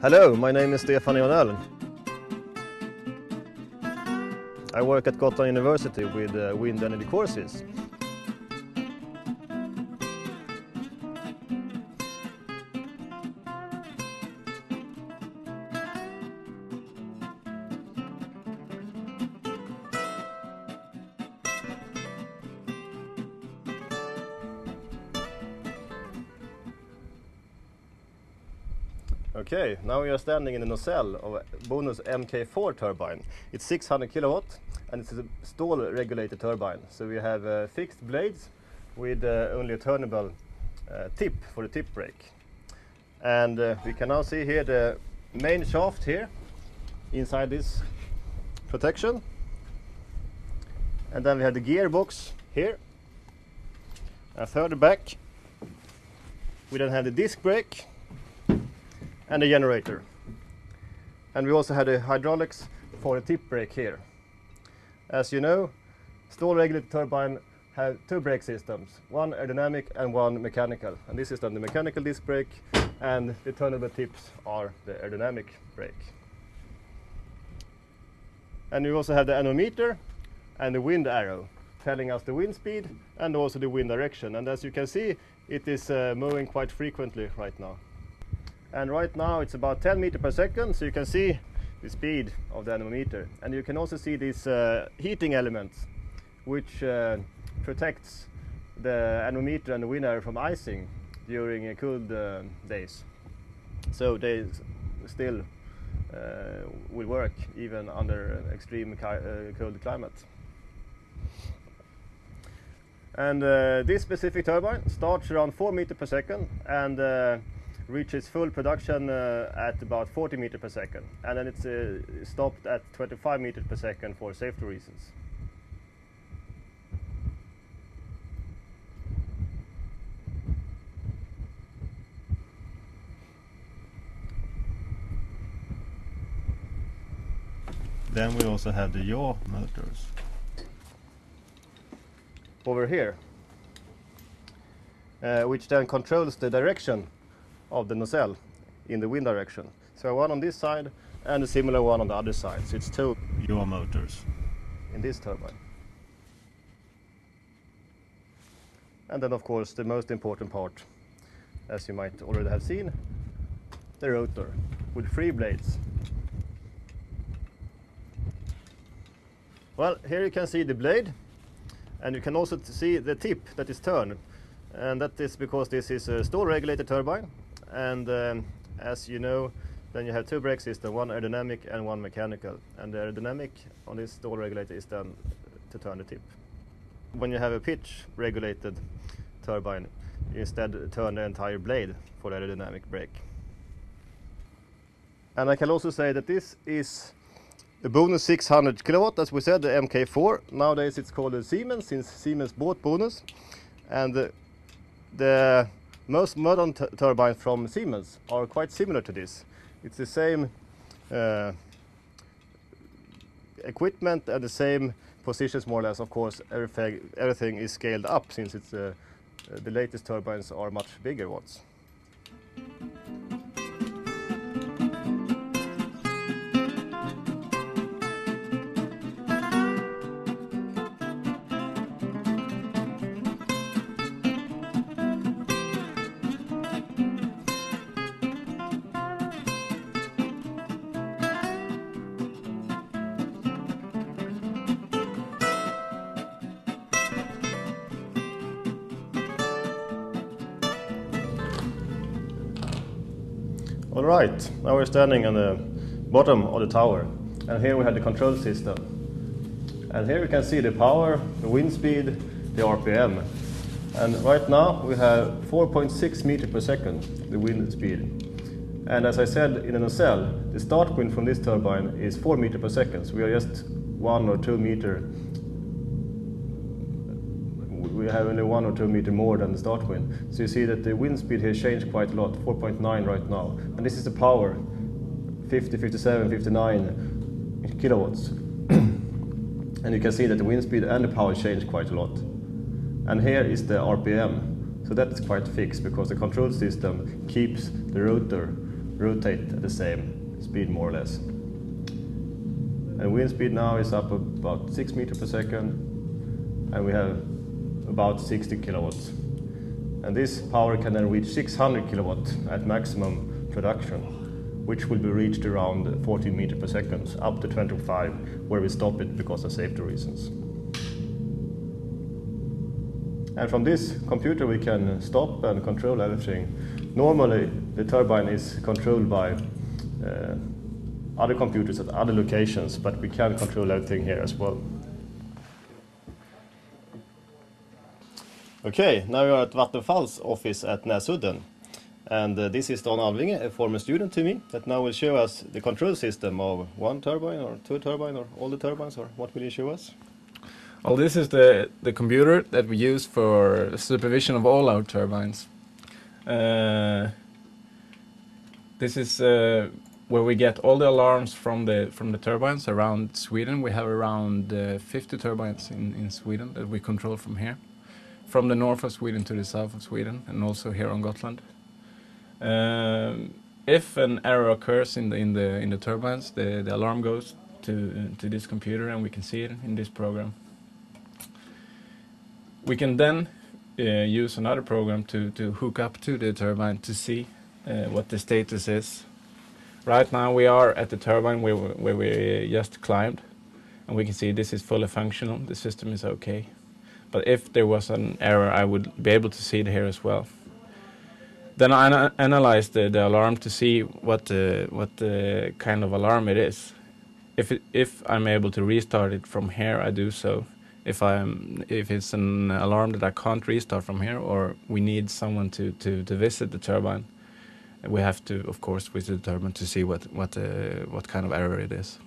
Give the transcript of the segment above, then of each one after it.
Hello, my name is Stefan Ivanell. I work at Gotland University with wind energy courses. Okay, now we are standing in the nacelle of a Bonus MK4 turbine. It's 600 kilowatt and it's a stall regulated turbine. So we have fixed blades with only a turnable tip for the tip brake. And we can now see here the main shaft here inside this protection. And then we have the gearbox here. And further back we then have the disc brake and the generator. And we also had the hydraulics for the tip brake here. As you know, stall regulated turbine have two brake systems, one aerodynamic and one mechanical. And this is then the mechanical disc brake, and the turnable tips are the aerodynamic brake. And we also have the anemometer and the wind arrow, telling us the wind speed and also the wind direction. And as you can see, it is moving quite frequently right now. And right now it's about 10 meters per second, so you can see the speed of the anemometer. And you can also see these heating elements, which protects the anemometer and the wind arrow from icing during cold days. So they still will work even under extreme cold climate. And this specific turbine starts around 4 meters per second and reaches full production at about 40 meters per second, and then it's stopped at 25 meters per second for safety reasons. Then we also have the yaw motors over here, which then controls the direction of the nacelle in the wind direction. So one on this side and a similar one on the other side. So it's two yaw motors in this turbine. And then of course the most important part, as you might already have seen, the rotor with 3 blades. Well, here you can see the blade, and you can also see the tip that is turned. And that is because this is a stall regulated turbine. And as you know, then you have two brake systems, one aerodynamic and one mechanical. And the aerodynamic on this stall regulator is done to turn the tip. When you have a pitch regulated turbine, you instead turn the entire blade for the aerodynamic brake. And I can also say that this is the Bonus 600 kilowatt, as we said, the MK4. Nowadays it's called a Siemens, since Siemens bought Bonus. And the most modern turbines from Siemens are quite similar to this. It's the same equipment and the same positions more or less. Of course, everything is scaled up, since it's the latest turbines are much bigger ones. All right, now we're standing on the bottom of the tower, and here we have the control system. And here we can see the power, the wind speed, the RPM. And right now we have 4.6 meters per second, the wind speed. And as I said in the nacelle, the start wind from this turbine is 4 meters per second, so we are just 1 or 2 meters. We have only 1 or 2 meters more than the start wind. So you see that the wind speed here changed quite a lot, 4.9 right now. And this is the power, 50, 57, 59 kilowatts. And you can see that the wind speed and the power changed quite a lot. And here is the RPM. So that's quite fixed, because the control system keeps the rotor rotate at the same speed more or less. And wind speed now is up about 6 meters per second, and we have about 60 kilowatts. And this power can then reach 600 kilowatts at maximum production, which will be reached around 14 meters per second, up to 25, where we stop it because of safety reasons. And from this computer we can stop and control everything. Normally the turbine is controlled by other computers at other locations, but we can control everything here as well. Okay, now we are at Vattenfall's office at Näsudden. And this is Stefan Ivanell, a former student to me, that now will show us the control system of one turbine or two turbines or all the turbines, or what will you show us? Well, this is the computer that we use for supervision of all our turbines. This is where we get all the alarms from the turbines around Sweden. We have around 50 turbines in Sweden that we control from here, from the north of Sweden to the south of Sweden, and also here on Gotland. If an error occurs in the turbines, the alarm goes to this computer, and we can see it in this program. We can then use another program to hook up to the turbine to see what the status is. Right now we are at the turbine where we just climbed, and we can see this is fully functional, the system is okay. But if there was an error, I would be able to see it here as well. Then I analyze the alarm to see what kind of alarm it is. If I'm able to restart it from here, I do so. If it's an alarm that I can't restart from here, or we need someone to visit the turbine, we have to, of course, visit the turbine to see what kind of error it is.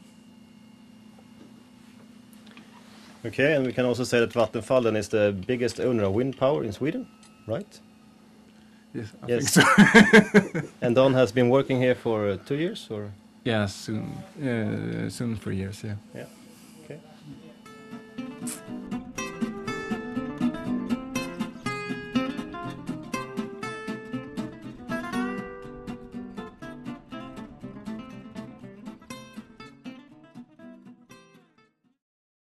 Okay, and we can also say that Vattenfall then is the biggest owner of wind power in Sweden, right? Yes, I think so. And Don has been working here for 2 years, or? Yeah, soon 3 years, yeah. Yeah, okay.